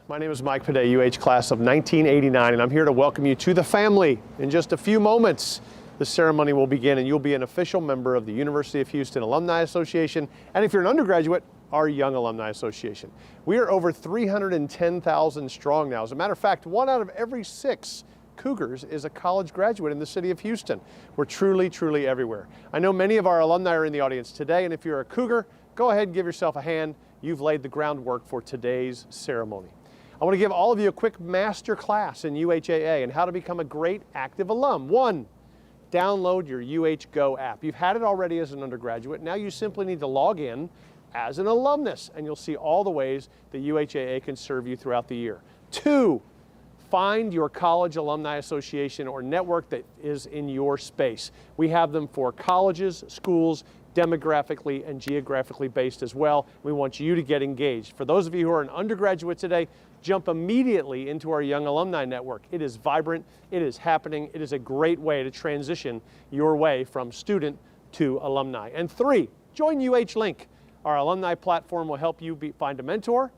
My name is Mike Paday, UH class of 1989, and I'm here to welcome you to the family. In just a few moments, the ceremony will begin, and you'll be an official member of the University of Houston Alumni Association, and if you're an undergraduate, our Young Alumni Association. We are over 310,000 strong now. As a matter of fact, 1 out of every 6 Cougars is a college graduate in the city of Houston. We're truly, truly everywhere. I know many of our alumni are in the audience today, and if you're a Cougar, go ahead and give yourself a hand. You've laid the groundwork for today's ceremony. I want to give all of you a quick master class in UHAA and how to become a great active alum. 1, download your UH Go app. You've had it already as an undergraduate. Now you simply need to log in as an alumnus, and you'll see all the ways that UHAA can serve you throughout the year. 2, find your college alumni association or network that is in your space. We have them for colleges, schools, demographically and geographically based as well. We want you to get engaged. For those of you who are an undergraduate today, jump immediately into our Young Alumni Network. It is vibrant, it is happening, it is a great way to transition your way from student to alumni. And 3, join UH Link. Our alumni platform will help you find a mentor,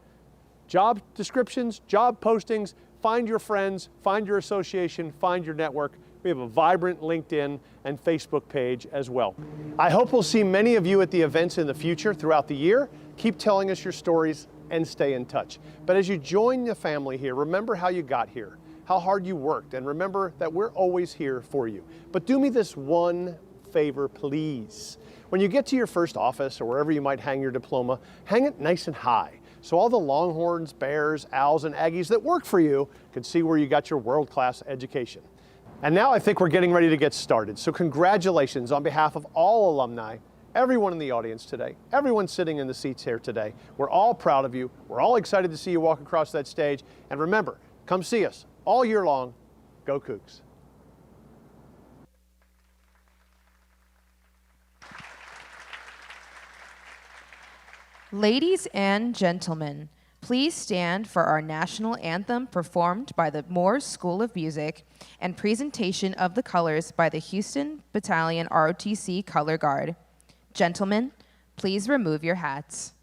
job descriptions, job postings, find your friends, find your association, find your network. We have a vibrant LinkedIn and Facebook page as well. I hope we'll see many of you at the events in the future throughout the year. Keep telling us your stories and stay in touch. But as you join the family here, remember how you got here, how hard you worked, and remember that we're always here for you. But do me this one favor, please. When you get to your first office or wherever you might hang your diploma, hang it nice and high so all the Longhorns, Bears, Owls, and Aggies that work for you can see where you got your world-class education. And now I think we're getting ready to get started. So congratulations on behalf of all alumni, everyone in the audience today, everyone sitting in the seats here today. We're all proud of you. We're all excited to see you walk across that stage. And remember, come see us all year long. Go Cougs. Ladies and gentlemen, please stand for our national anthem performed by the Moore School of Music and presentation of the colors by the Houston Battalion ROTC Color Guard. Gentlemen, please remove your hats.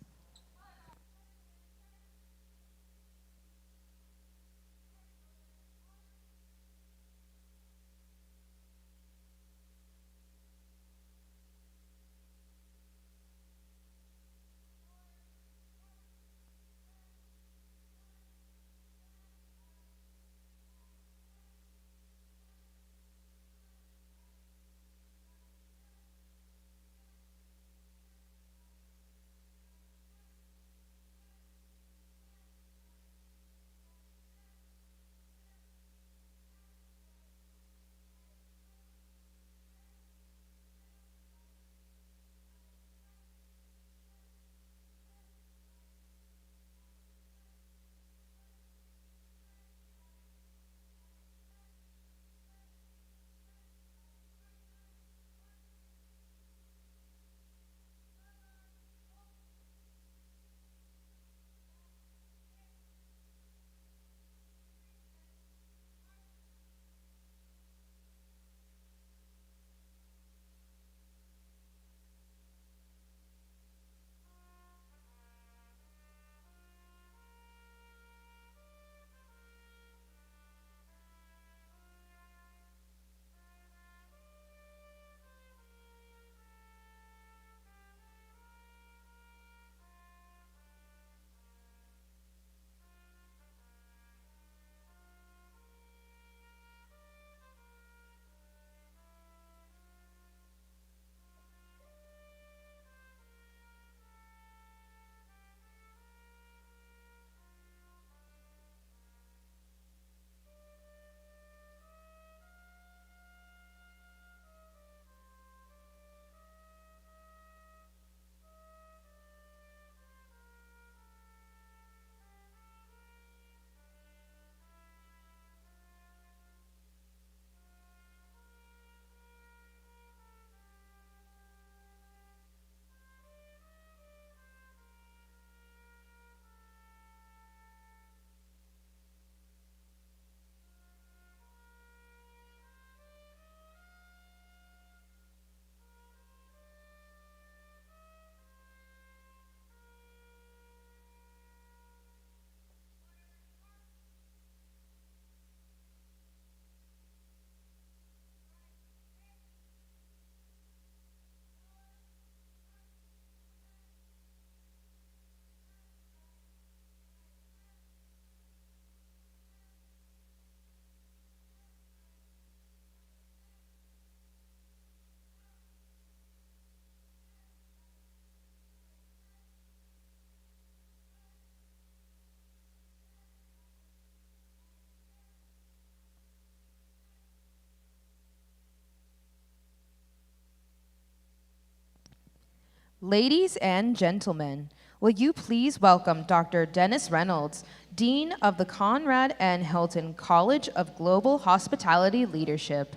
Ladies and gentlemen, will you please welcome Dr. Dennis Reynolds, Dean of the Conrad and Hilton College of Global Hospitality Leadership.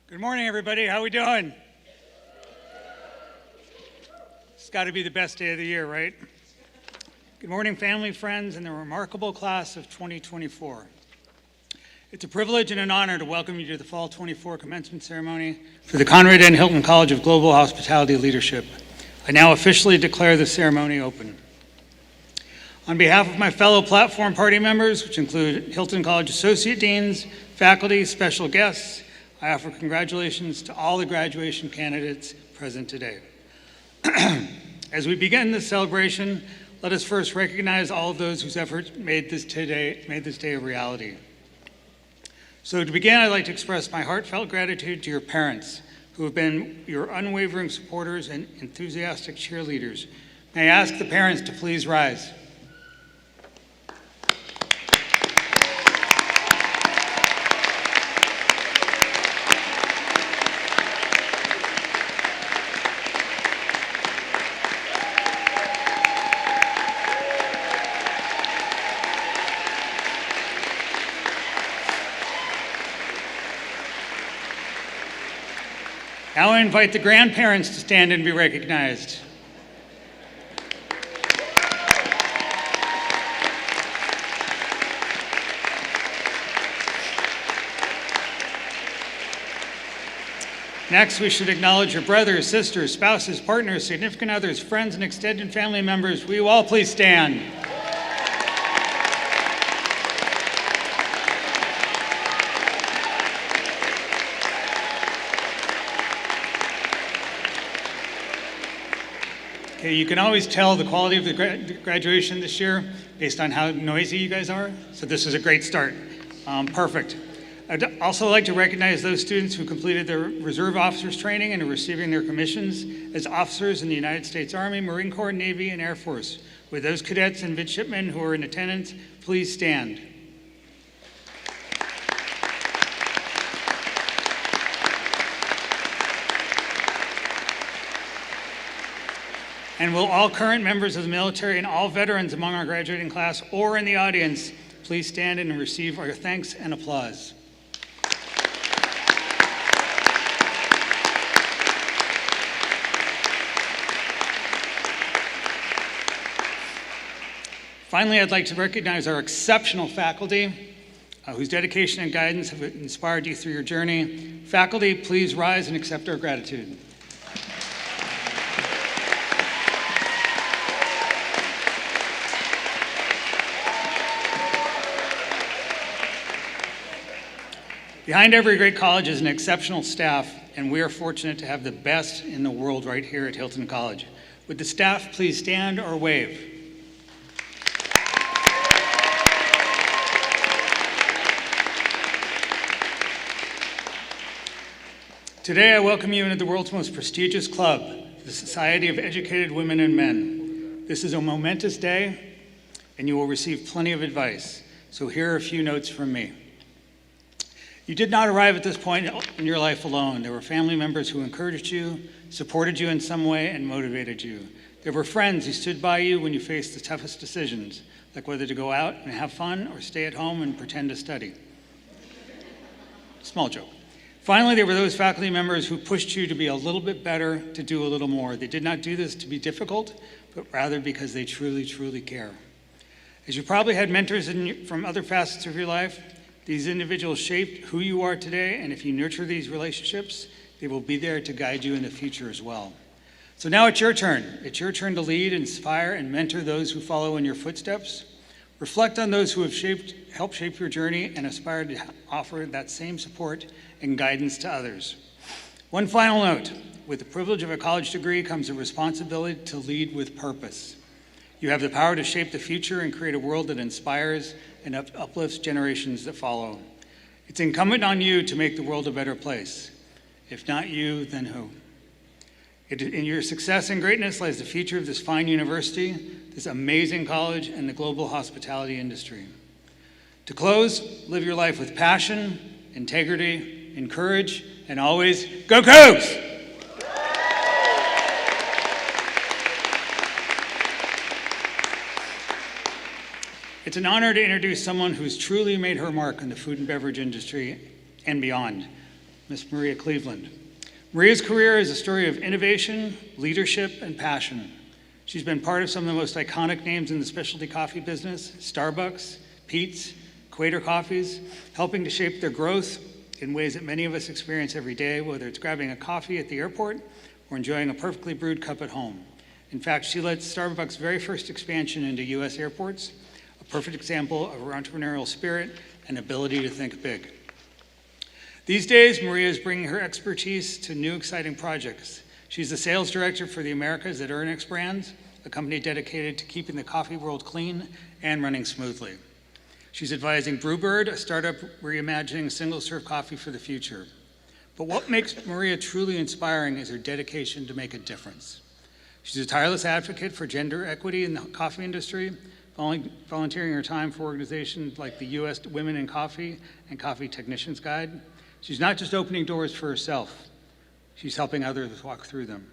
Good morning, everybody. How we doing? It's got to be the best day of the year, right? Good morning, family, friends, and the remarkable class of 2024. It's a privilege and an honor to welcome you to the Fall 24 commencement ceremony for the Conrad and Hilton College of Global Hospitality Leadership. I now officially declare the ceremony open. On behalf of my fellow platform party members, which include Hilton College Associate Deans, faculty, special guests, I offer congratulations to all the graduation candidates present today. As we begin this celebration, let us first recognize all of those whose efforts made this day a reality. So to begin, I'd like to express my heartfelt gratitude to your parents, who have been your unwavering supporters and enthusiastic cheerleaders. May I ask the parents to please rise. Now I invite the grandparents to stand and be recognized. Next, we should acknowledge your brothers, sisters, spouses, partners, significant others, friends, and extended family members. Will you all please stand? Okay, you can always tell the quality of the graduation this year based on how noisy you guys are, so this is a great start. Perfect. I'd also like to recognize those students who completed their Reserve Officers Training and are receiving their commissions as officers in the United States Army, Marine Corps, Navy, and Air Force. With those cadets and midshipmen who are in attendance, please stand. And will all current members of the military and all veterans among our graduating class or in the audience please stand and receive our thanks and applause. Finally, I'd like to recognize our exceptional faculty whose dedication and guidance have inspired you through your journey. Faculty, please rise and accept our gratitude. Behind every great college is an exceptional staff, and we are fortunate to have the best in the world right here at Hilton College. Would the staff please stand or wave? Today, I welcome you into the world's most prestigious club, the Society of Educated Women and Men. This is a momentous day, and you will receive plenty of advice. So here are a few notes from me. You did not arrive at this point in your life alone. There were family members who encouraged you, supported you in some way, and motivated you. There were friends who stood by you when you faced the toughest decisions, like whether to go out and have fun or stay at home and pretend to study. Small joke. Finally, there were those faculty members who pushed you to be a little bit better, to do a little more. They did not do this to be difficult, but rather because they truly, truly care. As you probably had mentors from other facets of your life, these individuals shaped who you are today, and if you nurture these relationships, they will be there to guide you in the future as well. So now it's your turn. It's your turn to lead, inspire, and mentor those who follow in your footsteps. Reflect on those who have helped shape your journey and aspire to offer that same support and guidance to others. One final note, with the privilege of a college degree comes the responsibility to lead with purpose. You have the power to shape the future and create a world that inspires and uplifts generations that follow. It's incumbent on you to make the world a better place. If not you, then who? In your success and greatness lies the future of this fine university, this amazing college, and the global hospitality industry. To close, live your life with passion, integrity, and courage, and always go Cougs! It's an honor to introduce someone who's truly made her mark in the food and beverage industry and beyond, Miss Maria Cleveland. Maria's career is a story of innovation, leadership, and passion. She's been part of some of the most iconic names in the specialty coffee business: Starbucks, Peet's, Quaker Coffees, helping to shape their growth in ways that many of us experience every day, whether it's grabbing a coffee at the airport or enjoying a perfectly brewed cup at home. In fact, she led Starbucks' very first expansion into US airports, a perfect example of her entrepreneurial spirit and ability to think big. These days, Maria is bringing her expertise to new exciting projects. She's the sales director for the Americas at Ernex Brands, a company dedicated to keeping the coffee world clean and running smoothly. She's advising Brewbird, a startup reimagining single-serve coffee for the future. But what makes Maria truly inspiring is her dedication to make a difference. She's a tireless advocate for gender equity in the coffee industry, volunteering her time for organizations like the U.S. Women in Coffee and Coffee Technicians Guide. She's not just opening doors for herself, she's helping others walk through them.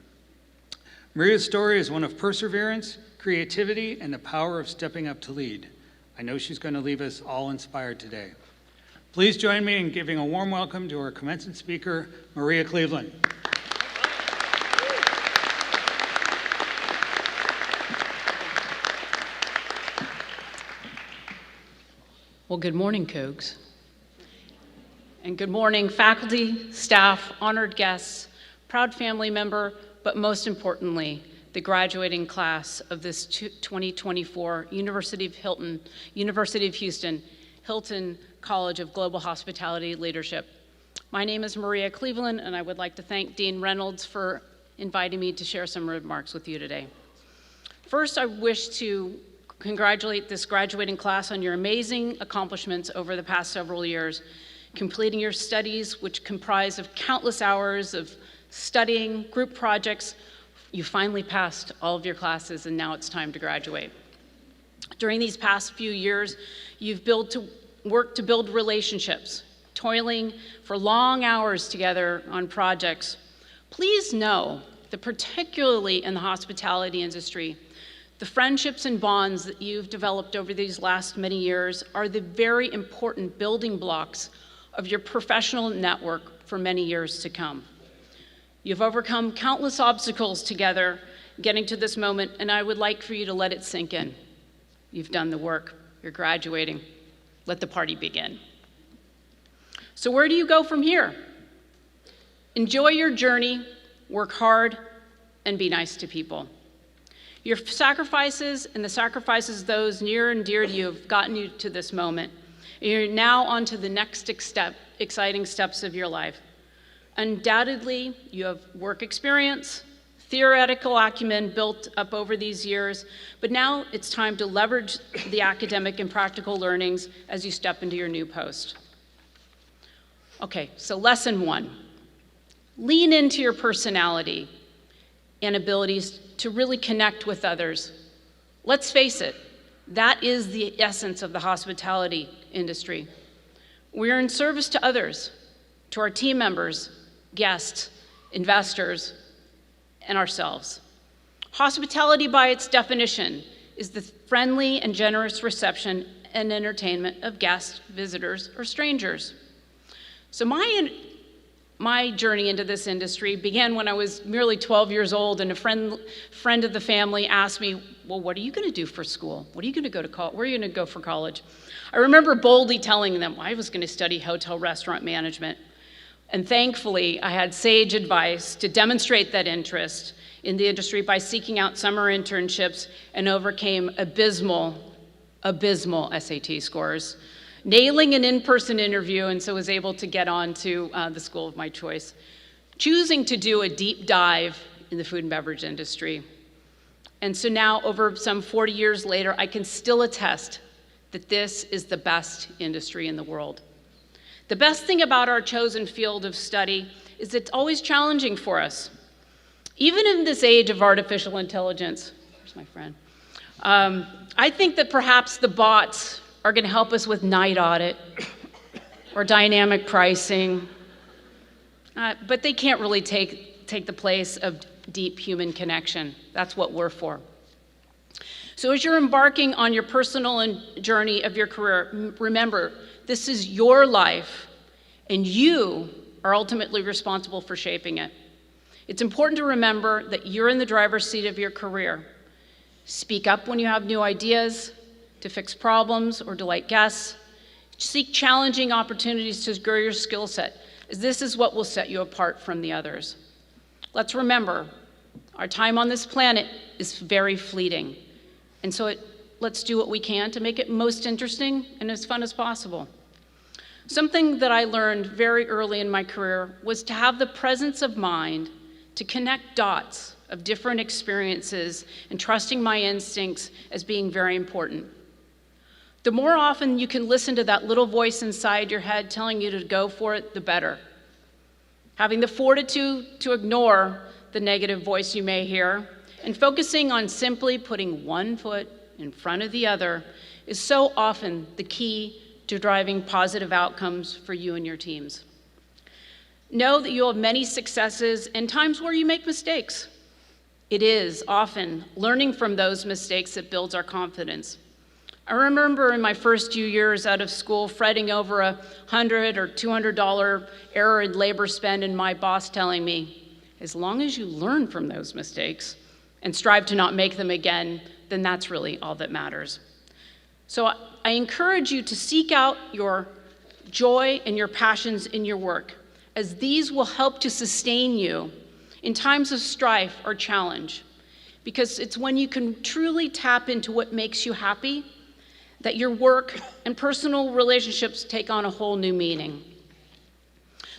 Maria's story is one of perseverance, creativity, and the power of stepping up to lead. I know she's going to leave us all inspired today. Please join me in giving a warm welcome to our commencement speaker, Maria Cleveland. Well, good morning, Cougs. And good morning, faculty, staff, honored guests, proud family member, but most importantly, the graduating class of this 2024 University of Houston, Hilton College of Global Hospitality Leadership. My name is Maria Cleveland, and I would like to thank Dean Reynolds for inviting me to share some remarks with you today. First, I wish to congratulate this graduating class on your amazing accomplishments over the past several years, completing your studies, which comprise of countless hours of studying, group projects. You finally passed all of your classes, and now it's time to graduate. During these past few years, you've worked to build relationships, toiling for long hours together on projects. Please know that particularly in the hospitality industry, the friendships and bonds that you've developed over these last many years are the very important building blocks of your professional network for many years to come. You've overcome countless obstacles together getting to this moment, and I would like for you to let it sink in. You've done the work, you're graduating. Let the party begin. So where do you go from here? Enjoy your journey, work hard, and be nice to people. Your sacrifices and the sacrifices of those near and dear to you have gotten you to this moment. You're now on to the next exciting steps of your life. Undoubtedly, you have work experience, theoretical acumen built up over these years, but now it's time to leverage the academic and practical learnings as you step into your new post. Okay, so lesson one, lean into your personality and abilities to really connect with others. Let's face it, that is the essence of the hospitality industry. We are in service to others, to our team members, guests, investors, and ourselves. Hospitality, by its definition, is the friendly and generous reception and entertainment of guests, visitors, or strangers. So my journey into this industry began when I was merely 12 years old, and a friend of the family asked me, well, what are you going to do for school? What are you going to go to college? Where are you going to go for college? I remember boldly telling them I was going to study hotel restaurant management. And thankfully, I had sage advice to demonstrate that interest in the industry by seeking out summer internships and overcame abysmal SAT scores, nailing an in-person interview, and so was able to get on to the school of my choice, choosing to do a deep dive in the food and beverage industry. And so now, over some 40 years later, I can still attest that this is the best industry in the world. The best thing about our chosen field of study is it's always challenging for us. Even in this age of artificial intelligence, where's my friend? I think that perhaps the bots are going to help us with night audit or dynamic pricing, but they can't really take the place of deep human connection. That's what we're for. So as you're embarking on your personal journey of your career, remember, this is your life, and you are ultimately responsible for shaping it. It's important to remember that you're in the driver's seat of your career. Speak up when you have new ideas to fix problems or delight guests. Seek challenging opportunities to grow your skill set, as this is what will set you apart from the others. Let's remember, our time on this planet is very fleeting, and so let's do what we can to make it most interesting and as fun as possible. Something that I learned very early in my career was to have the presence of mind to connect dots of different experiences and trusting my instincts as being very important. The more often you can listen to that little voice inside your head telling you to go for it, the better. Having the fortitude to ignore the negative voice you may hear and focusing on simply putting one foot in front of the other is so often the key to driving positive outcomes for you and your teams. Know that you'll have many successes and times where you make mistakes. It is often learning from those mistakes that builds our confidence. I remember in my first few years out of school fretting over $100 or $200 error in labor spend and my boss telling me, as long as you learn from those mistakes and strive to not make them again, then that's really all that matters. So I encourage you to seek out your joy and your passions in your work, as these will help to sustain you in times of strife or challenge, because it's when you can truly tap into what makes you happy that your work and personal relationships take on a whole new meaning.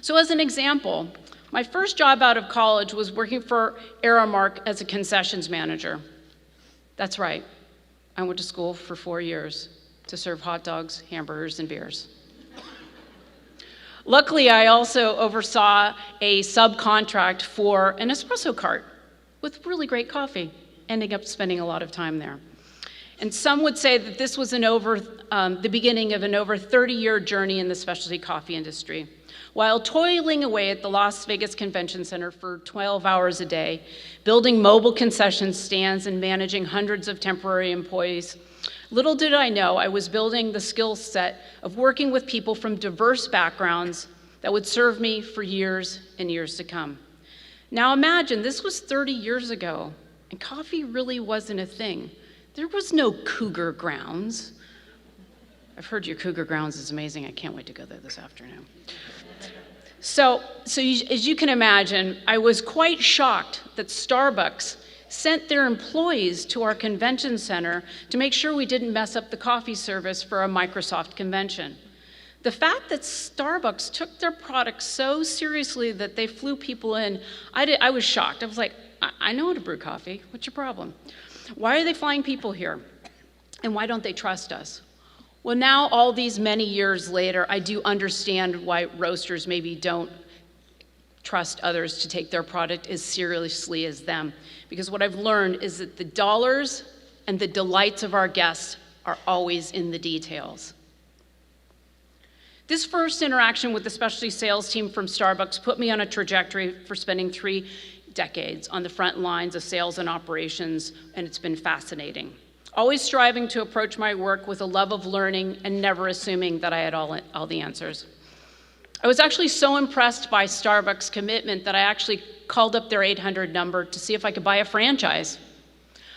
So as an example, my first job out of college was working for Aramark as a concessions manager. That's right, I went to school for 4 years to serve hot dogs, hamburgers, and beers. Luckily, I also oversaw a subcontract for an espresso cart with really great coffee, ending up spending a lot of time there. And some would say that this was the beginning of an over 30-year journey in the specialty coffee industry. While toiling away at the Las Vegas Convention Center for 12 hours a day, building mobile concession stands and managing hundreds of temporary employees, little did I know I was building the skill set of working with people from diverse backgrounds that would serve me for years and years to come. Now imagine, this was 30 years ago, and coffee really wasn't a thing. There was no Cougar Grounds. I've heard your Cougar Grounds is amazing. I can't wait to go there this afternoon. So as you can imagine, I was quite shocked that Starbucks sent their employees to our convention center to make sure we didn't mess up the coffee service for a Microsoft convention. The fact that Starbucks took their product so seriously that they flew people in, I was shocked. I was like, I know how to brew coffee. What's your problem? Why are they flying people here? And why don't they trust us? Well, now, all these many years later, I do understand why roasters maybe don't trust others to take their product as seriously as them. Because what I've learned is that the dollars and the delights of our guests are always in the details. This first interaction with the specialty sales team from Starbucks put me on a trajectory for spending 3 decades on the front lines of sales and operations, and it's been fascinating. Always striving to approach my work with a love of learning and never assuming that I had all the answers. I was actually so impressed by Starbucks' commitment that I actually called up their 800 number to see if I could buy a franchise.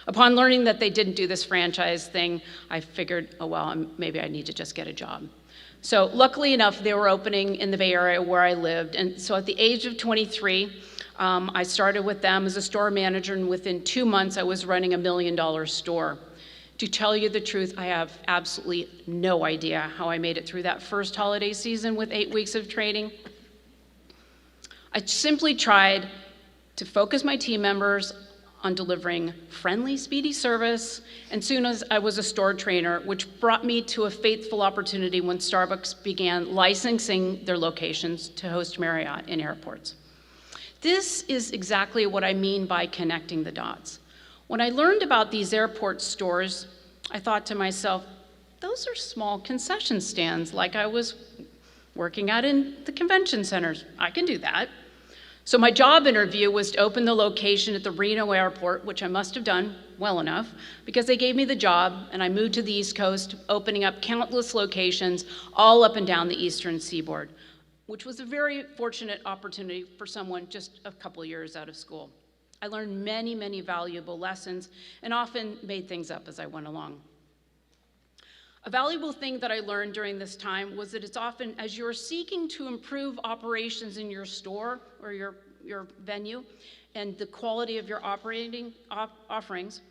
Upon learning that they didn't do this franchise thing, I figured, oh well, maybe I need to just get a job. So luckily enough, they were opening in the Bay Area where I lived, and so at the age of 23, I started with them as a store manager, and within 2 months, I was running $1 million store. To tell you the truth, I have absolutely no idea how I made it through that first holiday season with 8 weeks of training. I simply tried to focus my team members on delivering friendly, speedy service, and soon as I was a store trainer, which brought me to a fateful opportunity when Starbucks began licensing their locations to host Marriott in airports. This is exactly what I mean by connecting the dots. When I learned about these airport stores, I thought to myself, those are small concession stands like I was working at in the convention centers. I can do that. So my job interview was to open the location at the Reno airport, which I must have done well enough because they gave me the job, and I moved to the East Coast, opening up countless locations all up and down the Eastern Seaboard, which was a very fortunate opportunity for someone just a couple years out of school. I learned many, many valuable lessons and often made things up as I went along. A valuable thing that I learned during this time was that it's often, as you're seeking to improve operations in your store or your venue and the quality of your operating offerings,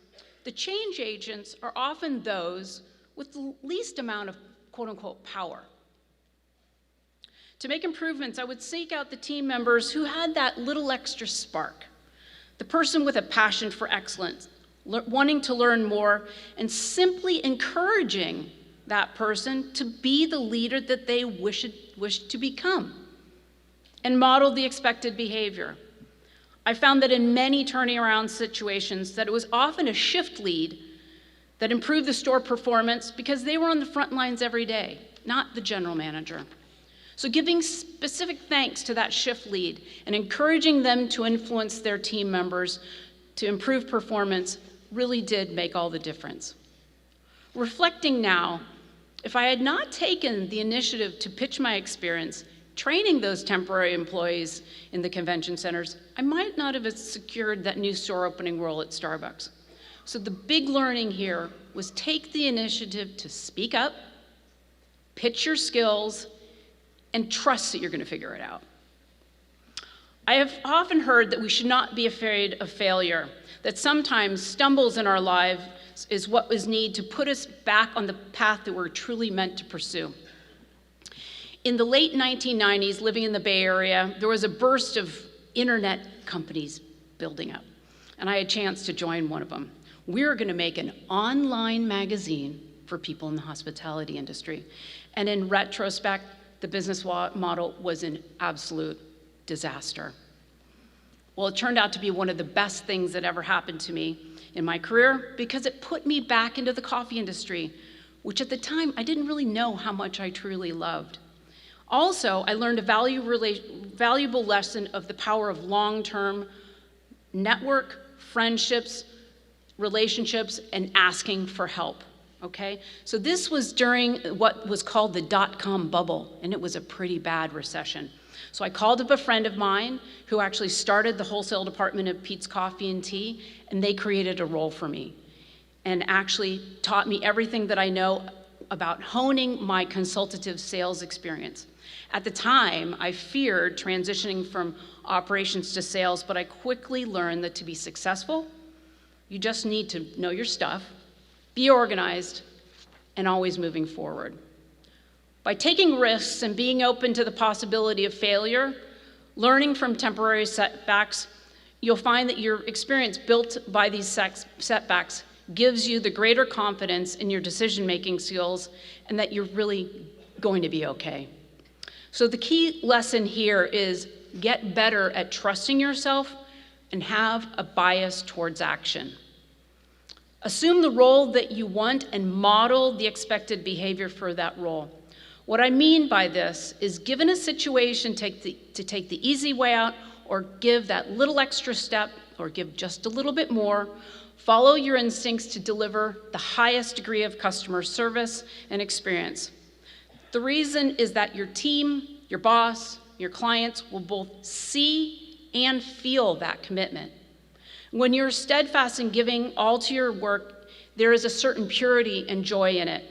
the change agents are often those with the least amount of quote-unquote power. To make improvements, I would seek out the team members who had that little extra spark, the person with a passion for excellence, wanting to learn more, and simply encouraging that person to be the leader that they wish to become and model the expected behavior. I found that in many turning around situations that it was often a shift lead that improved the store performance because they were on the front lines every day, not the general manager. So giving specific thanks to that shift lead and encouraging them to influence their team members to improve performance really did make all the difference. Reflecting now, if I had not taken the initiative to pitch my experience, training those temporary employees in the convention centers, I might not have secured that new store opening role at Starbucks. So the big learning here was take the initiative to speak up, pitch your skills, and trust that you're going to figure it out. I have often heard that we should not be afraid of failure, that sometimes stumbles in our lives is what was needed to put us back on the path that we're truly meant to pursue. In the late 1990s, living in the Bay Area, there was a burst of internet companies building up, and I had a chance to join one of them. We were going to make an online magazine for people in the hospitality industry, and in retrospect, the business model was an absolute disaster. Well, it turned out to be one of the best things that ever happened to me in my career because it put me back into the coffee industry, which at the time I didn't really know how much I truly loved. Also, I learned a valuable lesson of the power of long-term network, friendships, relationships, and asking for help. Okay, so this was during what was called the dot-com bubble, and it was a pretty bad recession. So I called up a friend of mine who actually started the wholesale department of Pete's Coffee and Tea, and they created a role for me and actually taught me everything that I know about honing my consultative sales experience. At the time, I feared transitioning from operations to sales, but I quickly learned that to be successful, you just need to know your stuff, be organized, and always moving forward. By taking risks and being open to the possibility of failure, learning from temporary setbacks, you'll find that your experience built by these setbacks gives you the greater confidence in your decision-making skills and that you're really going to be okay. So the key lesson here is get better at trusting yourself and have a bias towards action. Assume the role that you want and model the expected behavior for that role. What I mean by this is given a situation to take the easy way out or give that little extra step or give just a little bit more, follow your instincts to deliver the highest degree of customer service and experience. The reason is that your team, your boss, your clients will both see and feel that commitment. When you're steadfast in giving all to your work, there is a certain purity and joy in it,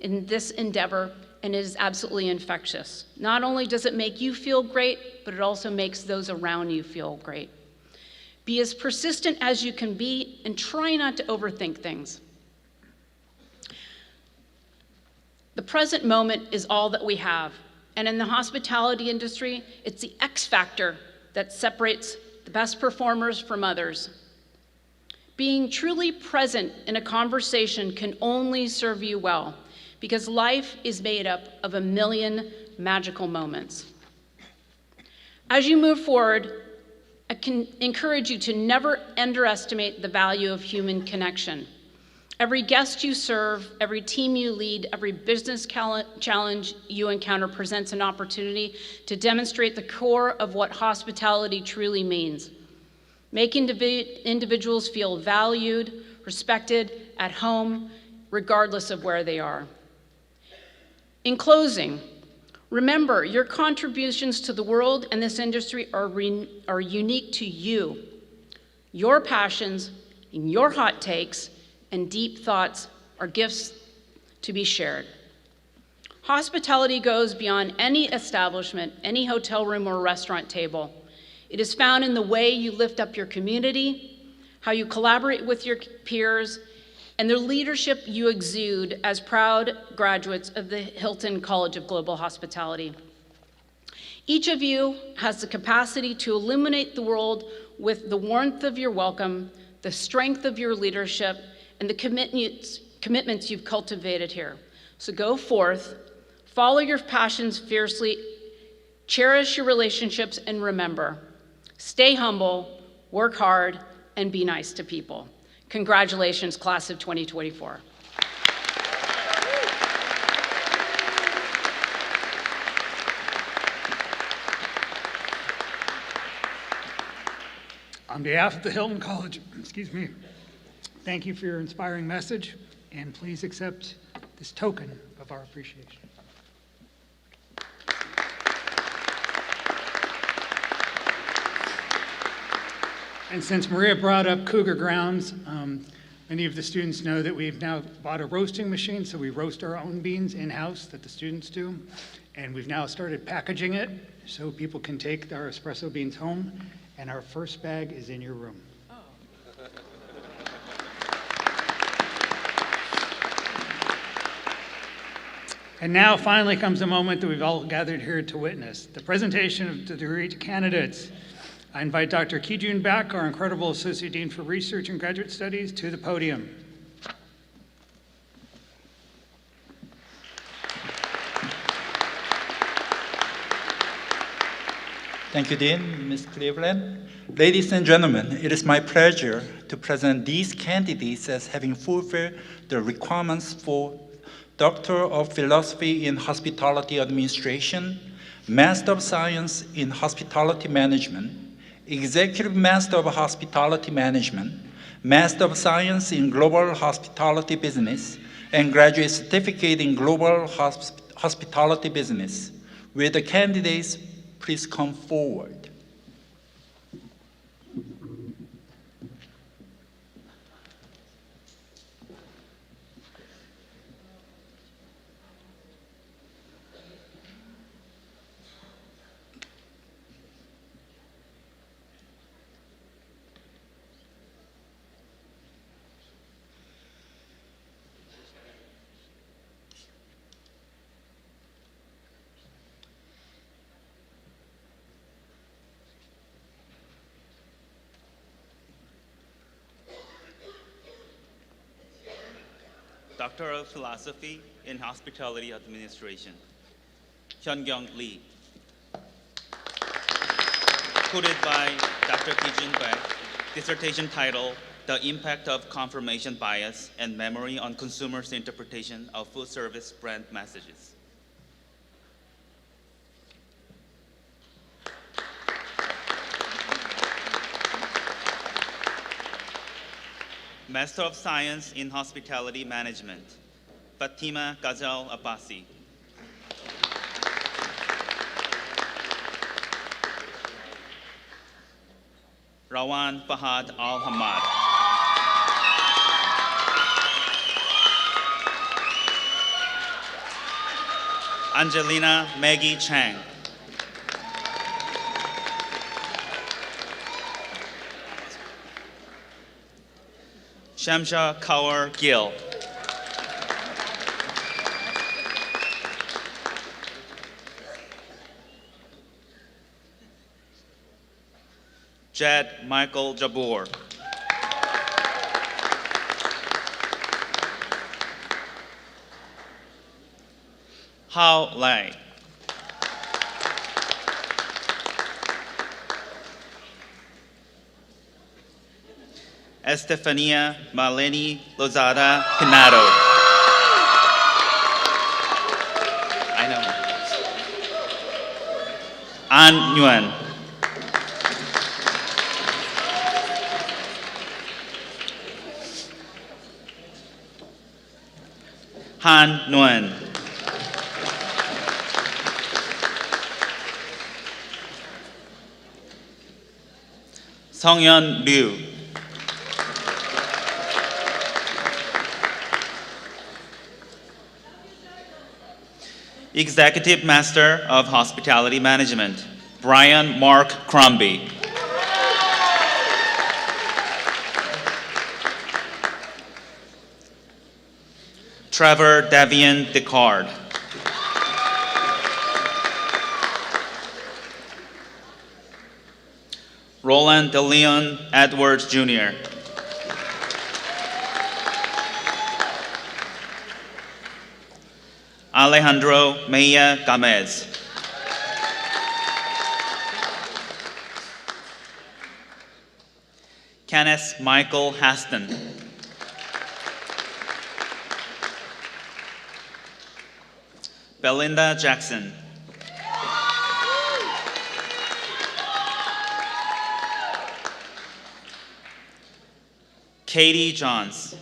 in this endeavor, and it is absolutely infectious. Not only does it make you feel great, but it also makes those around you feel great. Be as persistent as you can be and try not to overthink things. The present moment is all that we have, and in the hospitality industry, it's the X factor that separates the best performers from others. Being truly present in a conversation can only serve you well because life is made up of a million magical moments. As you move forward, I can encourage you to never underestimate the value of human connection. Every guest you serve, every team you lead, every business challenge you encounter presents an opportunity to demonstrate the core of what hospitality truly means. Making individuals feel valued, respected, at home, regardless of where they are. In closing, remember, your contributions to the world and this industry are unique to you. Your passions and your hot takes and deep thoughts are gifts to be shared. Hospitality goes beyond any establishment, any hotel room or restaurant table. It is found in the way you lift up your community, how you collaborate with your peers, and the leadership you exude as proud graduates of the Hilton College of Global Hospitality. Each of you has the capacity to illuminate the world with the warmth of your welcome, the strength of your leadership, and the commitments you've cultivated here. So go forth, follow your passions fiercely, cherish your relationships, and remember, stay humble, work hard, and be nice to people. Congratulations, class of 2024. On behalf of the Hilton College, thank you for your inspiring message, and please accept this token of our appreciation. And since Maria brought up Cougar Grounds, many of the students know that we've now bought a roasting machine, so we roast our own beans in-house that the students do. And we've now started packaging it so people can take our espresso beans home. And our first bag is in your room. Oh. And now finally comes the moment that we've all gathered here to witness, the presentation of the degree to candidates. I invite Dr. Kijun Baek, our incredible Associate Dean for Research and Graduate Studies, to the podium. Thank you, Dean, Ms. Cleveland. Ladies and gentlemen, it is my pleasure to present these candidates as having fulfilled the requirements for Doctor of Philosophy in Hospitality Administration, Master of Science in Hospitality Management, Executive Master of Hospitality Management, Master of Science in Global Hospitality Business, and Graduate Certificate in Global Hospitality Business. Will the candidates please come forward? Doctor of Philosophy in Hospitality Administration, Hyun-Kyung Lee. Quoted by Dr. Kijun Baek, dissertation title, The Impact of Confirmation Bias and Memory on Consumers' Interpretation of Food Service Brand Messages. Master of Science in Hospitality Management, Fatima Ghazal Abbasi. Rawan Fahad Al-Hamad. Angelina Maggie Chang. Shamsha Kaur Gill. Jed Michael Jabbour. Hao Lai. Estefania Maleni Lozada Pinado. I know. An Nguyen. Han Nguyen. Songyeon Liu. Executive Master of Hospitality Management, Brian Mark Crombie. Trevor Davian Descartes. Roland De Leon Edwards Jr. Alejandro Mejia Gamez. Kenneth Michael Haston. Belinda Jackson. Katie Johns.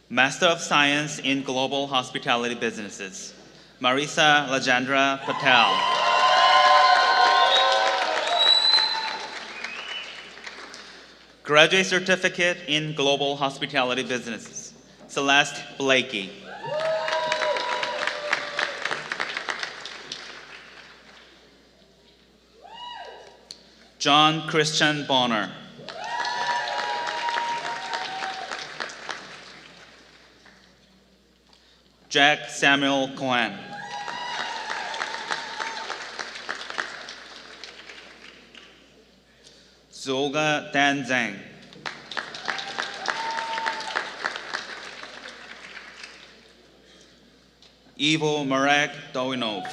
Master of Science in Global Hospitality Businesses, Marisa Lajendra Patel. Graduate Certificate in Global Hospitality Businesses, Celeste Blakey. John Christian Bonner. Jack Samuel Cohen. Zolga Dan Zhang. Ivo Marek Doinov.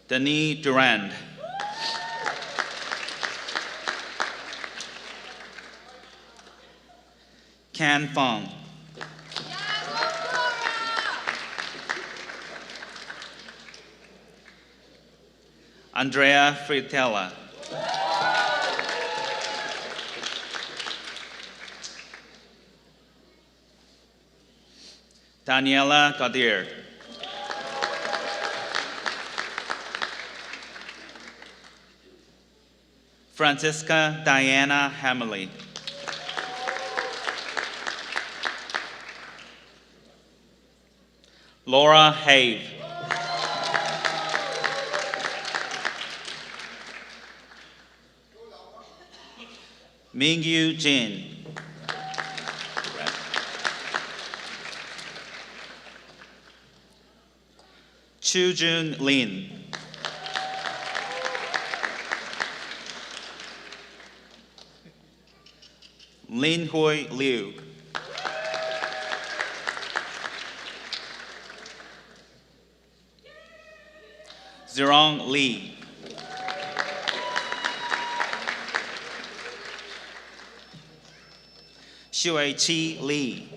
Denis Durand. Ken Fong. Andrea Fritella. Daniela Gadir. Francisca Diana Hamley. Laura Have. Mingyu Jin. Chu Jun Lin. Lin Hui Liu. Zerong Lee. Shui-Chi Lee.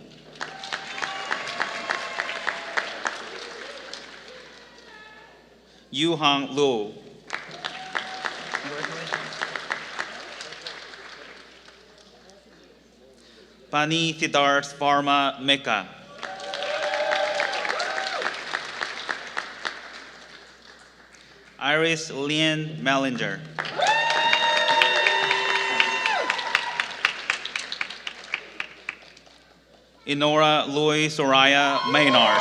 Yu-Hong Luo. Pani Siddharth Varma Meka. Iris Lynn Mellinger. Inora Louis Soraya Maynard.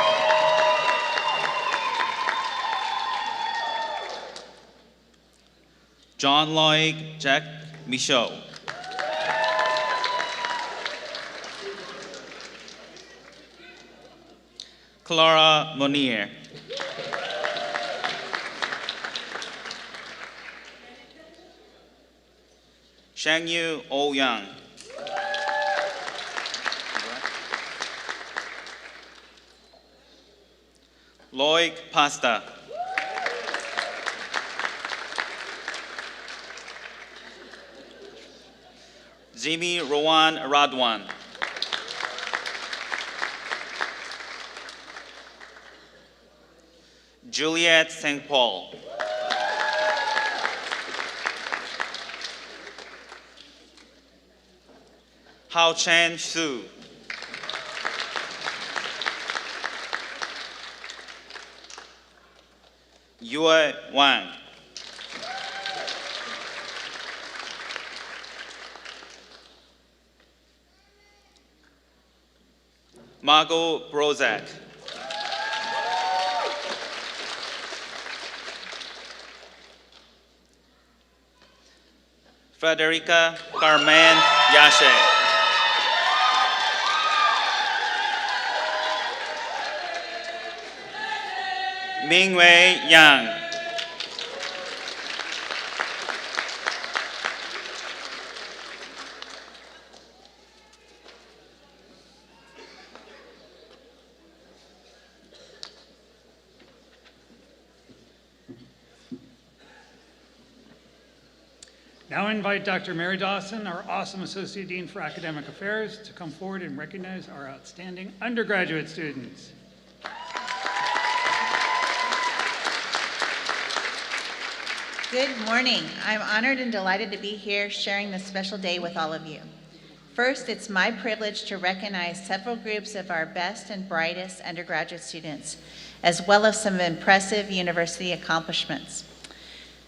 John Lloyd Jack Michaud. Clara Monier. Shangyu Ouyang. Loic Pasta. Jimmy Rowan Radwan. Juliet St. Paul. Hao Chen Su. Yue Wang. Margot Brozak. Frederica Carmen Yashe. Mingwei Yang. Now I invite Dr. Mary Dawson, our awesome Associate Dean for Academic Affairs, to come forward and recognize our outstanding undergraduate students. Good morning. I'm honored and delighted to be here sharing this special day with all of you. First, it's my privilege to recognize several groups of our best and brightest undergraduate students, as well as some impressive university accomplishments.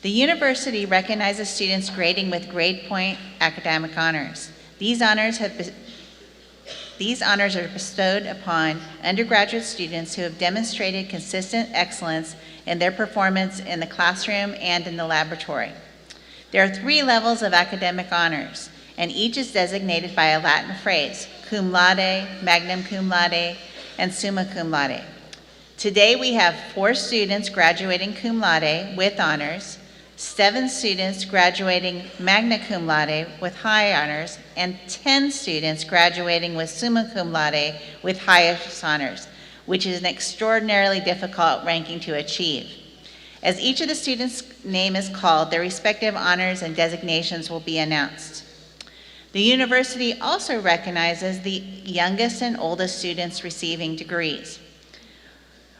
The university recognizes students grading with grade point academic honors. These honors are bestowed upon undergraduate students who have demonstrated consistent excellence in their performance in the classroom and in the laboratory. There are 3 levels of academic honors, and each is designated by a Latin phrase: cum laude, magna cum laude, and summa cum laude. Today we have 4 students graduating cum laude with honors, 7 students graduating magna cum laude with high honors, and 10 students graduating with summa cum laude with highest honors, which is an extraordinarily difficult ranking to achieve. As each of the students' name is called, their respective honors and designations will be announced. The university also recognizes the youngest and oldest students receiving degrees.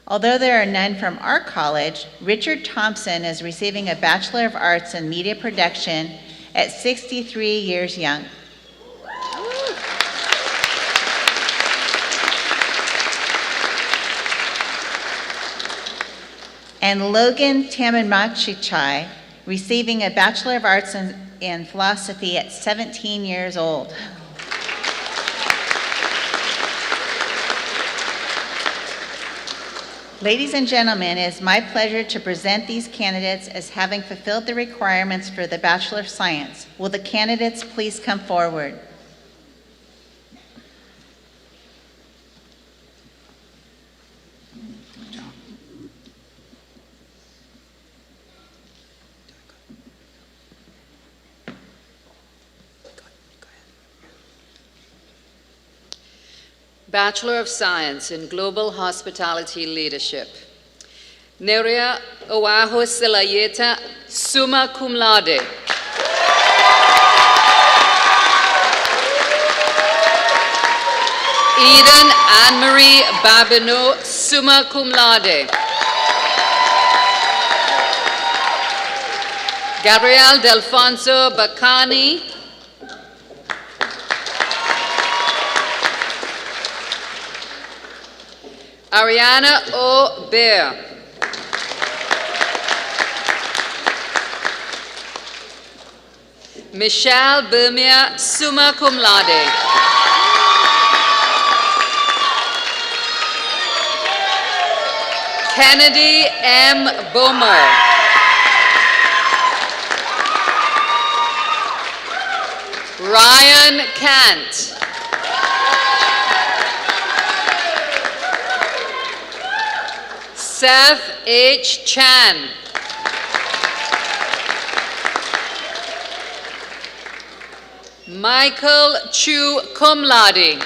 Although there are none from our college, Richard Thompson is receiving a Bachelor of Arts in Media Production at 63 years young. And Logan Tamamachichai receiving a Bachelor of Arts in Philosophy at 17 years old. Ladies and gentlemen, it is my pleasure to present these candidates as having fulfilled the requirements for the Bachelor of Science. Will the candidates please come forward? Bachelor of Science in Global Hospitality Leadership. Neria Oaho Silayeta, summa cum laude. Eden Anne-Marie Babineau, summa cum laude. Gabriel Delfonso Bacani. Ariana O. Bear. Michelle Bermier, summa cum laude. Kennedy M. Bomer. Ryan Kant. Seth H. Chan. Michael Chu cum laude.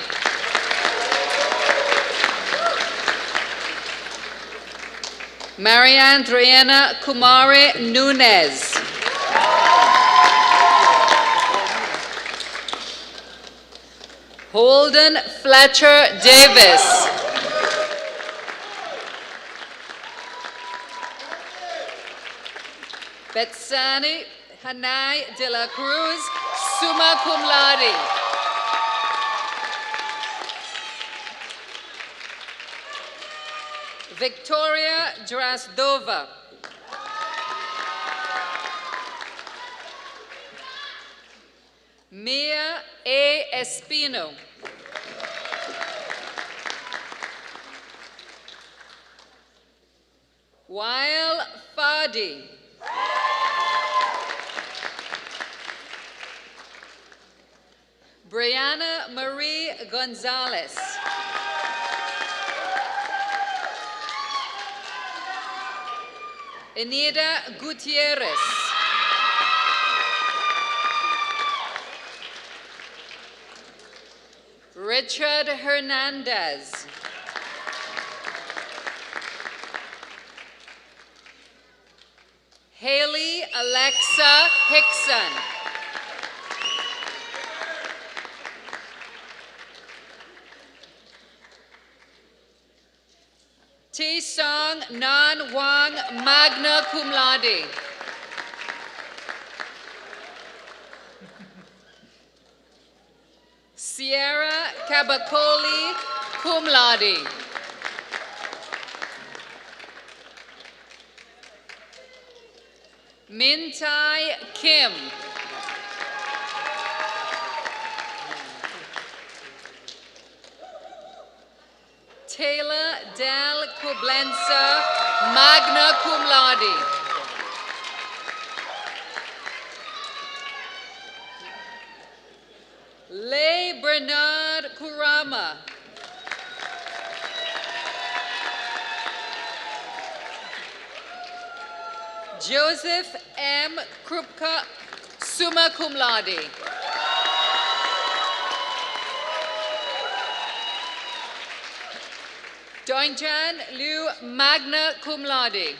Marianne Triana Kumare Nunez. Holden Fletcher Davis. Betsani Hanai de la Cruz, summa cum laude. Victoria Drasdova. Mia A. Espino. Wael Fadi. Brianna Marie Gonzalez. Anita Gutierrez. Richard Hernandez. Haley Alexa Hickson. T-Song Nan Wang, magna cum laude. Sierra Cabacoli, cum laude. Mintai Kim. Taylor Del Coblenza, magna cum laude. Leigh Bernard Kurama. Joseph M. Krupka, summa cum laude. Doinjan Liu, magna cum laude.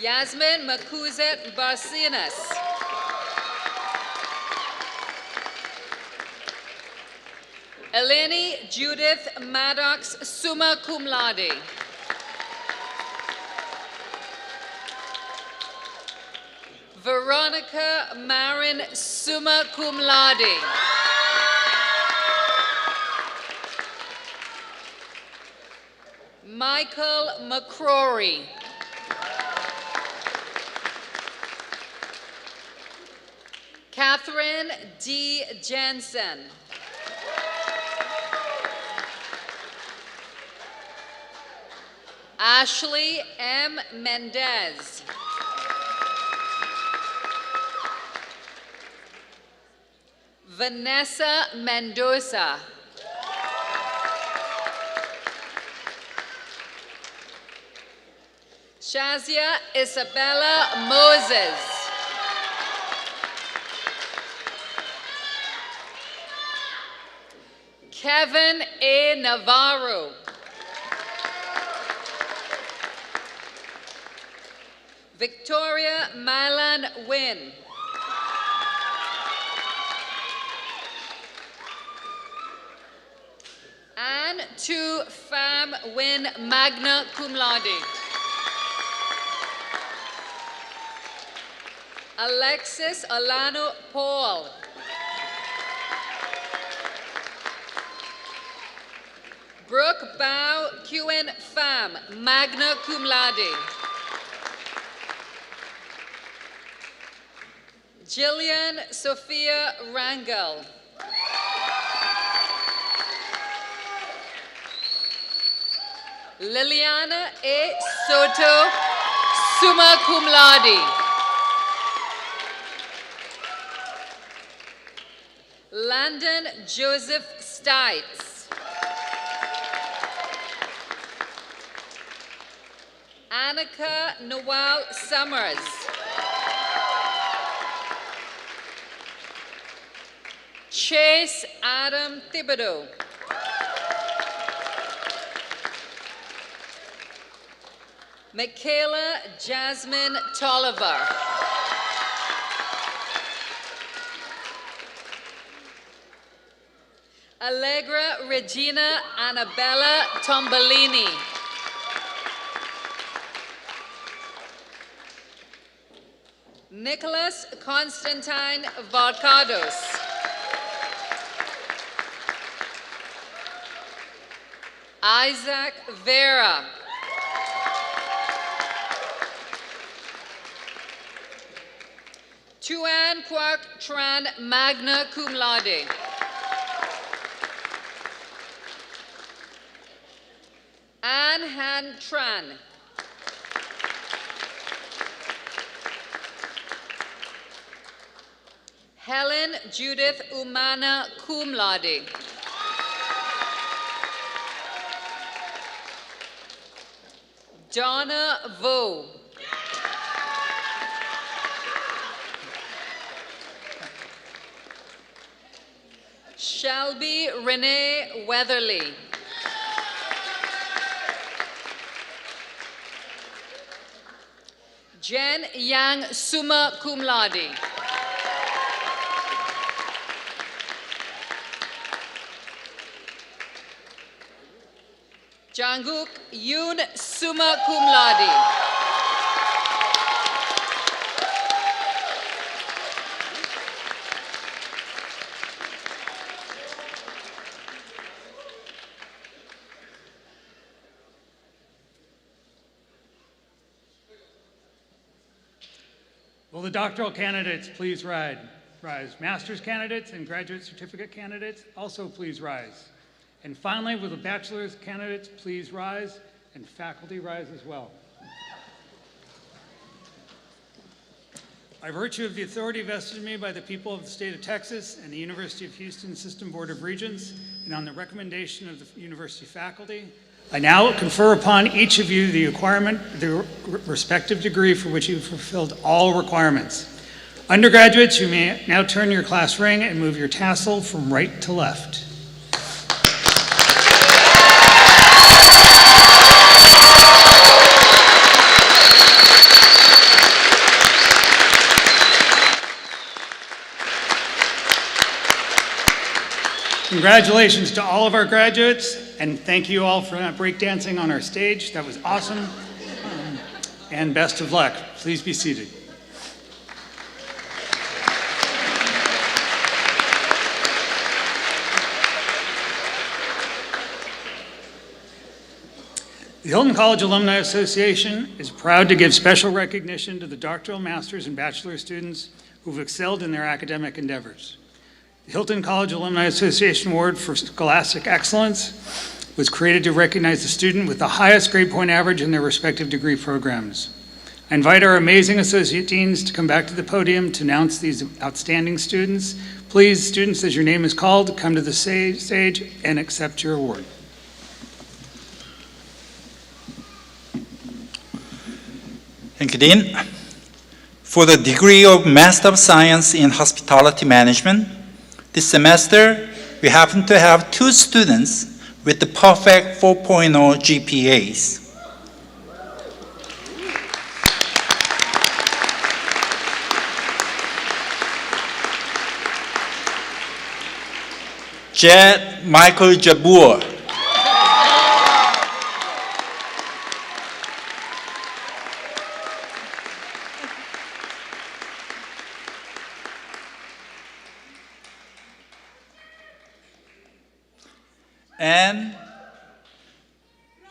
Yasmin Makuzet Barcinas. Eleni Judith Maddox, summa cum laude. Veronica Marin, summa cum laude. Michael McCrory. Catherine D. Jensen. Ashley M. Mendez. Vanessa Mendoza. Shazia Isabella Moses. Kevin A. Navarro. Victoria Milan Wynn. Anne Tu Pham Wynn, magna cum laude. Alexis Alano Paul. Brooke Bao Quen Pham, magna cum laude. Jillian Sophia Rangel. Liliana A. Soto, summa cum laude. Landon Joseph Stites. Annika Noel Summers. Chase Adam Thibodeau. Michaela Jasmine Tolliver. Allegra Regina Annabella Tombolini. Nicholas Constantine Valcados. Isaac Vera. Tuan Kwak Tran magna cum laude. Anne Han Tran. Helen Judith Umana cum laude. Donna Vo. Shelby Renee Weatherly. Jen Yang summa cum laude. Janguk Yoon summa cum laude. Will the doctoral candidates please rise? Master's candidates and graduate certificate candidates also please rise. And finally, will the bachelor's candidates please rise, and faculty rise as well. By virtue of the authority vested in me by the people of the state of Texas and the University of Houston System Board of Regents, and on the recommendation of the university faculty, I now confer upon each of you the respective degree for which you've fulfilled all requirements. Undergraduates, you may now turn your class ring and move your tassel from right to left. Congratulations to all of our graduates, and thank you all for not breakdancing on our stage. That was awesome. And best of luck. Please be seated. The Hilton College Alumni Association is proud to give special recognition to the doctoral, master's, and bachelor students who've excelled in their academic endeavors. The Hilton College Alumni Association Award for Scholastic Excellence was created to recognize the student with the highest grade point average in their respective degree programs. I invite our amazing associate deans to come back to the podium to announce these outstanding students. Please, students, as your name is called, come to the stage and accept your award. Thank you, Dean. For the degree of Master of Science in Hospitality Management, this semester, we happen to have 2 students with the perfect 4.0 GPAs. Jed Michael Jabur. And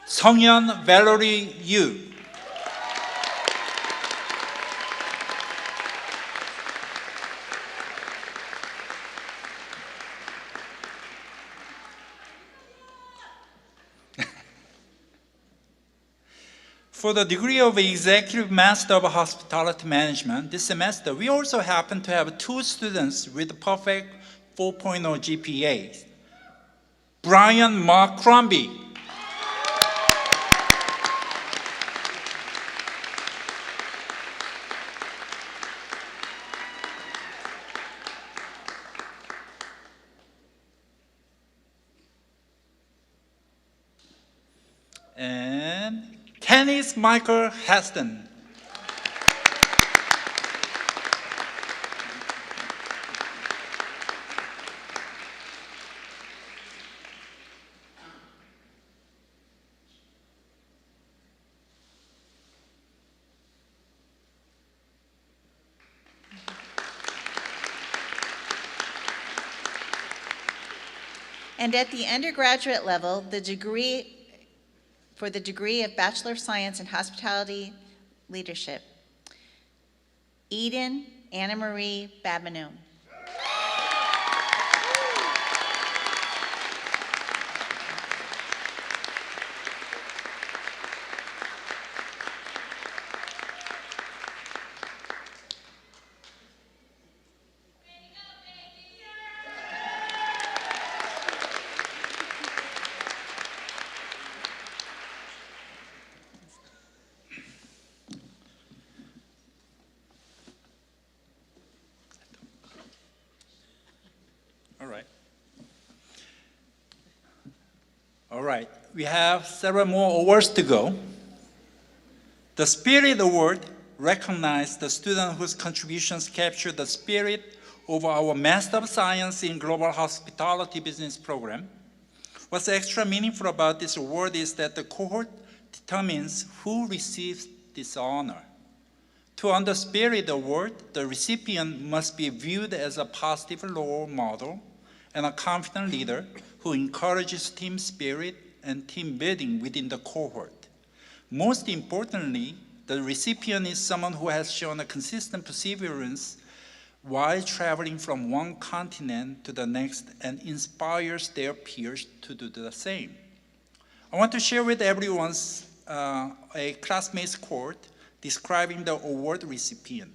Songyeon Valerie Yu. For the degree of Executive Master of Hospitality Management, this semester, we also happen to have 2 students with perfect 4.0 GPAs. Brian Mark Crombie. And Kenneth Michael Heston. And at the undergraduate level, for the degree of Bachelor of Science in Hospitality Leadership, Eden Anna Marie Babinoon. All right, we have several more awards to go. The Spirit Award recognizes the student whose contributions capture the spirit of our Master of Science in Global Hospitality Business Program. What's extra meaningful about this award is that the cohort determines who receives this honor. To earn the Spirit Award, the recipient must be viewed as a positive role model and a confident leader who encourages team spirit and team building within the cohort. Most importantly, the recipient is someone who has shown a consistent perseverance while traveling from one continent to the next and inspires their peers to do the same. I want to share with everyone a classmate's quote describing the award recipient.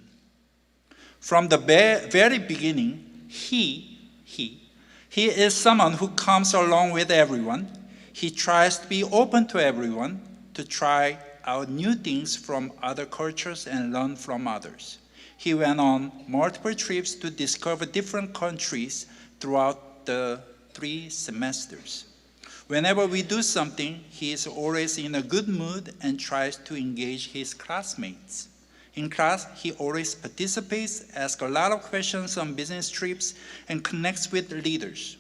From the very beginning, he is someone who comes along with everyone. He tries to be open to everyone, to try out new things from other cultures and learn from others. He went on multiple trips to discover different countries throughout the 3 semesters. Whenever we do something, he is always in a good mood and tries to engage his classmates. In class, he always participates, asks a lot of questions on business trips, and connects with leaders.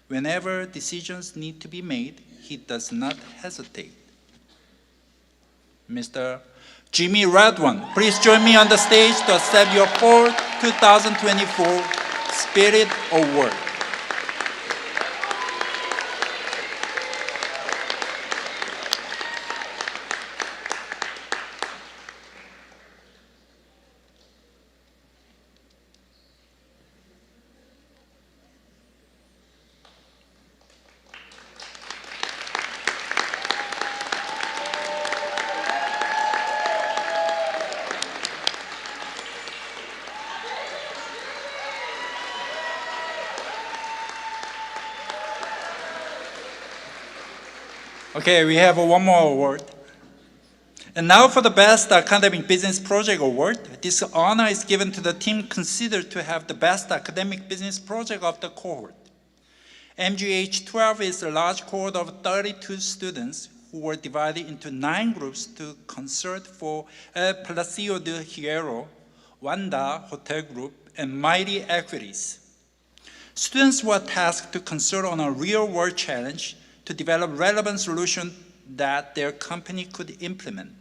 Whenever decisions need to be made, he does not hesitate. Mr. Jimmy Radwan, please join me on the stage to accept your 4th 2024 Spirit Award. Okay, we have one more award. And now for the Best Academic Business Project Award. This honor is given to the team considered to have the best academic business project of the cohort. MGH-12 is a large cohort of 32 students who were divided into 9 groups to consult for El Palacio de Hierro, Wanda Hotel Group, and Mighty Equities. Students were tasked to consult on a real-world challenge to develop relevant solutions that their company could implement.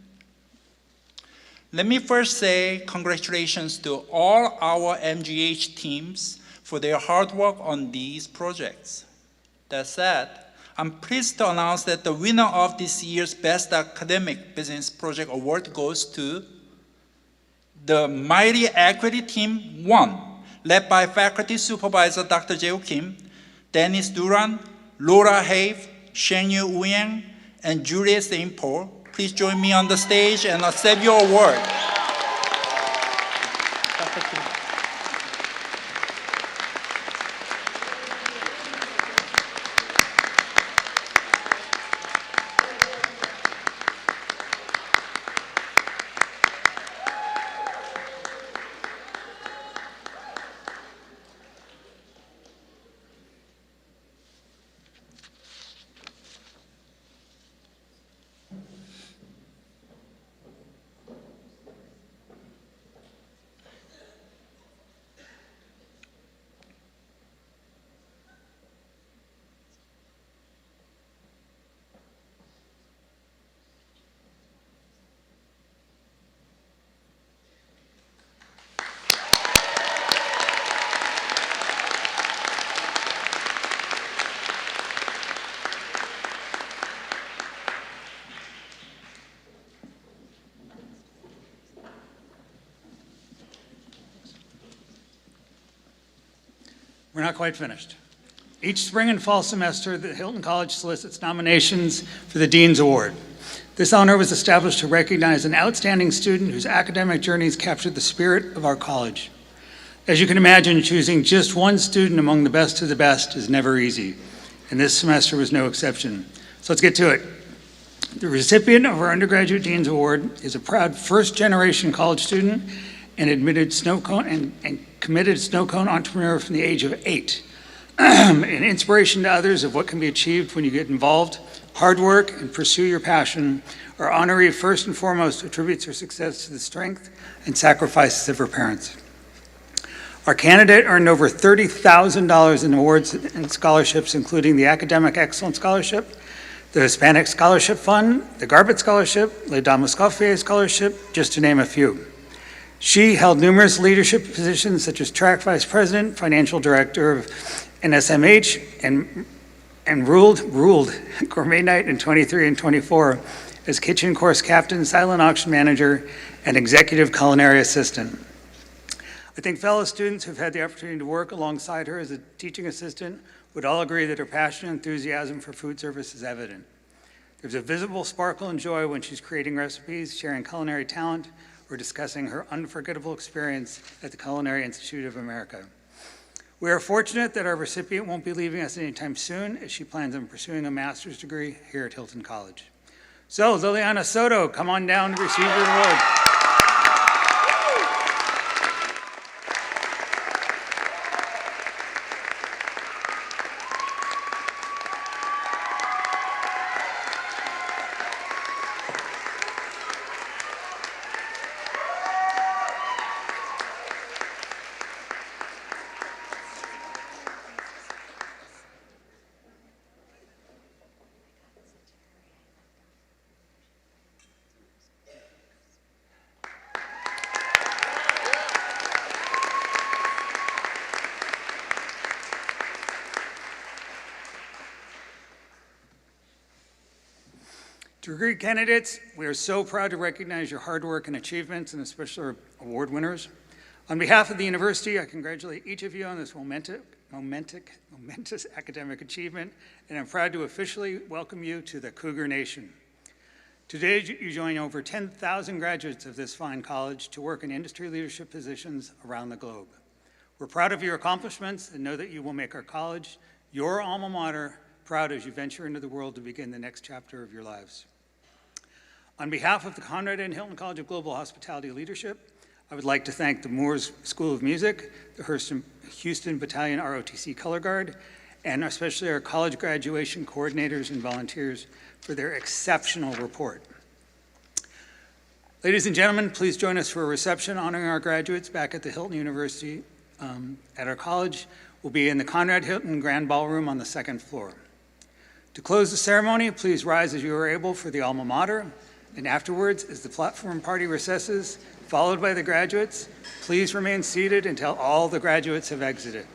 Let me first say congratulations to all our MGH teams for their hard work on these projects. That said, I'm pleased to announce that the winner of this year's Best Academic Business Project Award goes to the Mighty Equity Team 1, led by Faculty Supervisor Dr. Jae Kim, Dennis Duran, Laura Have, Shengyu Ouyang, and Juliet St. Paul. Please join me on the stage and accept your award. We're not quite finished. Each spring and fall semester, the Hilton College solicits nominations for the Dean's Award. This honor was established to recognize an outstanding student whose academic journeys captured the spirit of our college. As you can imagine, choosing just one student among the best of the best is never easy, and this semester was no exception. So let's get to it. The recipient of our Undergraduate Dean's Award is a proud first-generation college student and committed snow cone entrepreneur from the age of 8. An inspiration to others of what can be achieved when you get involved, hard work, and pursue your passion. Our honoree first and foremost attributes her success to the strength and sacrifices of her parents. Our candidate earned over $30,000 in awards and scholarships, including the Academic Excellence Scholarship, the Hispanic Scholarship Fund, the Garbutt Scholarship, Le Don Moscoffier Scholarship, just to name a few. She held numerous leadership positions such as track vice president, financial director of NSMH, and ruled Gourmet Night in 23 and 24 as kitchen course captain, silent auction manager, and executive culinary assistant. I think fellow students who've had the opportunity to work alongside her as a teaching assistant would all agree that her passion and enthusiasm for food service is evident. There's a visible sparkle and joy when she's creating recipes, sharing culinary talent, or discussing her unforgettable experience at the Culinary Institute of America. We are fortunate that our recipient won't be leaving us anytime soon, as she plans on pursuing a master's degree here at Hilton College. So, Liliana Soto, come on down to receive your award. Degree candidates, we are so proud to recognize your hard work and achievements, and especially our award winners. On behalf of the university, I congratulate each of you on this momentous academic achievement, and I'm proud to officially welcome you to the Cougar Nation. Today, you join over 10,000 graduates of this fine college to work in industry leadership positions around the globe. We're proud of your accomplishments and know that you will make our college, your alma mater, proud as you venture into the world to begin the next chapter of your lives. On behalf of the Conrad and Hilton College of Global Hospitality Leadership, I would like to thank the Moores School of Music, the Houston Battalion ROTC Color Guard, and especially our college graduation coordinators and volunteers for their exceptional report. Ladies and gentlemen, please join us for a reception honoring our graduates back at the Hilton University at our college. We'll be in the Conrad Hilton Grand Ballroom on the 2nd floor. To close the ceremony, please rise as you are able for the alma mater. And afterwards, as the platform party recesses, followed by the graduates, please remain seated until all the graduates have exited.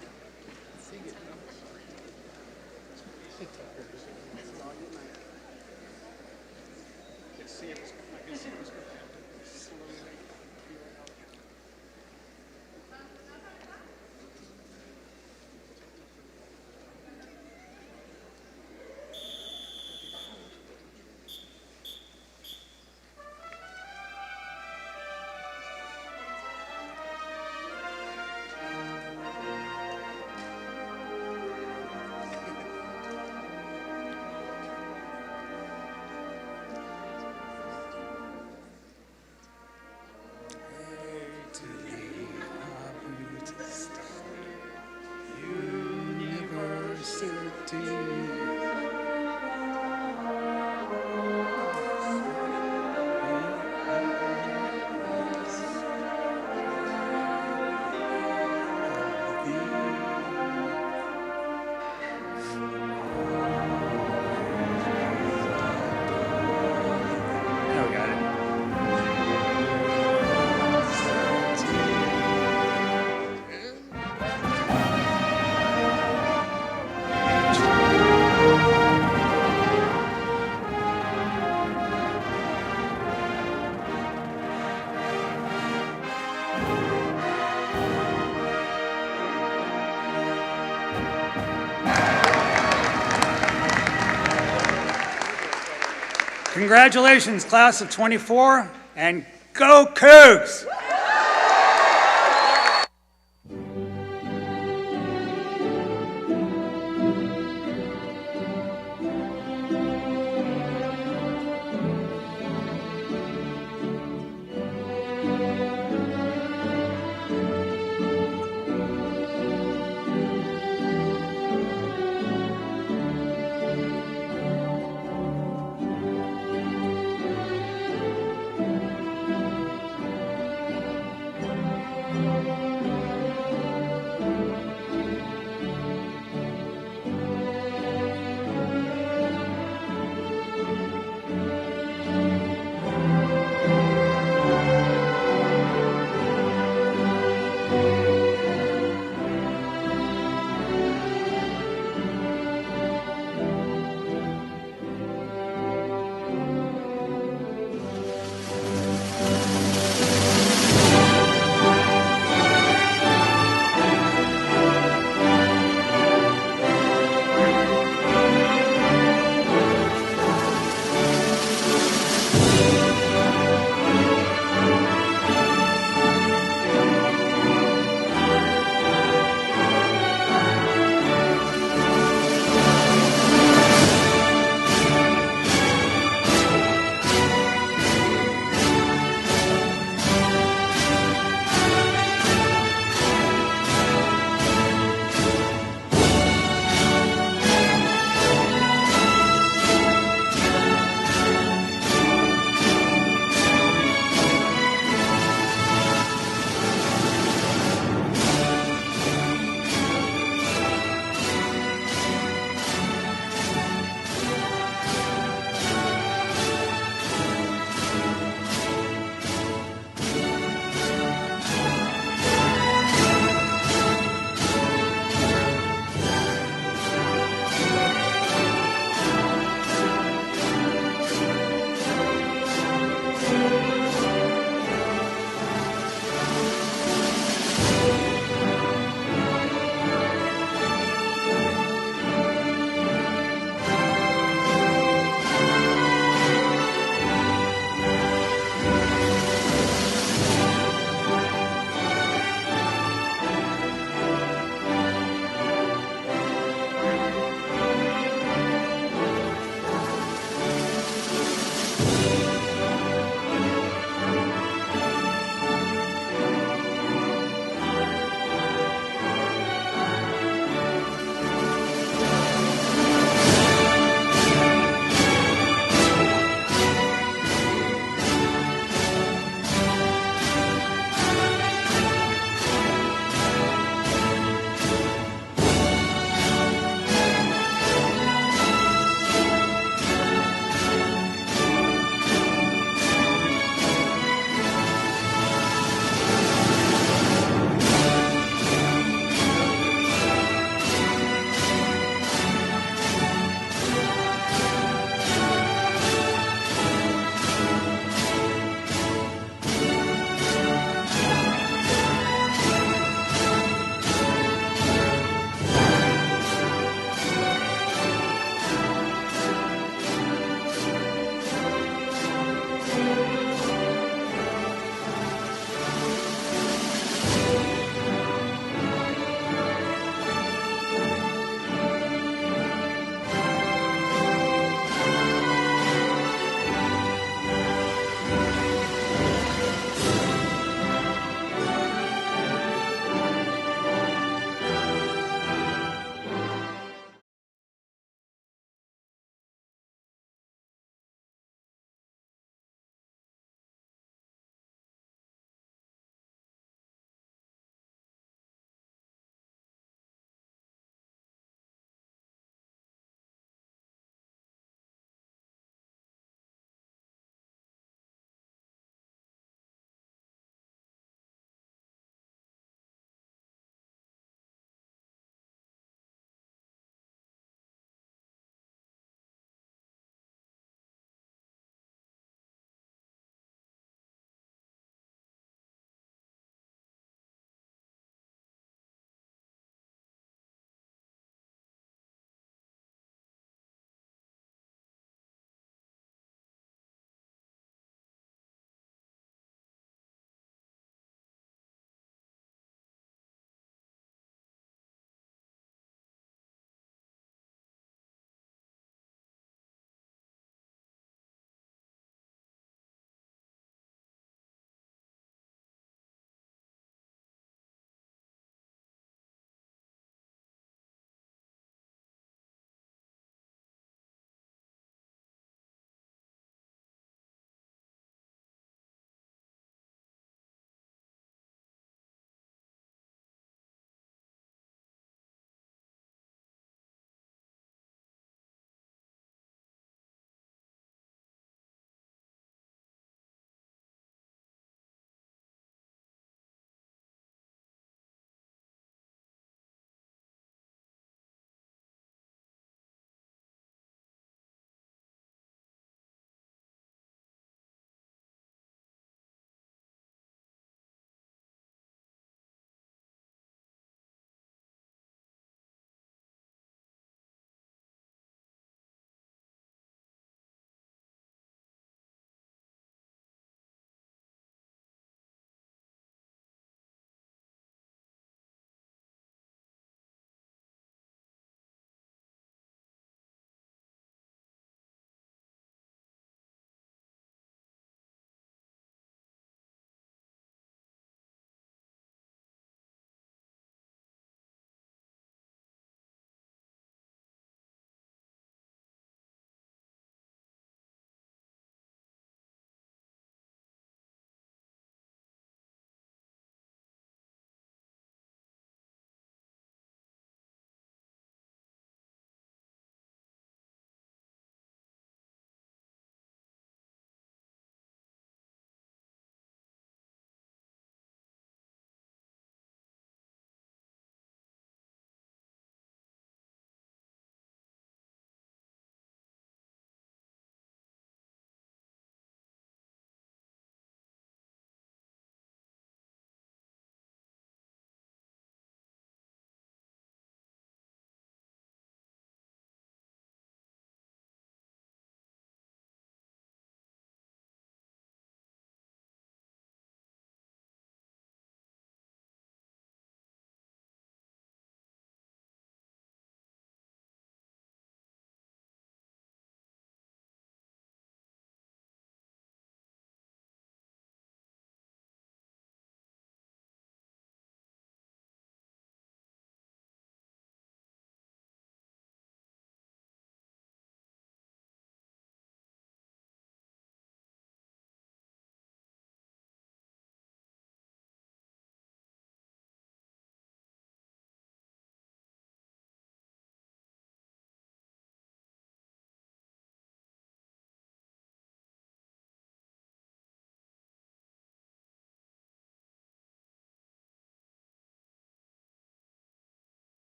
Congratulations, class of '24, and go Cougs!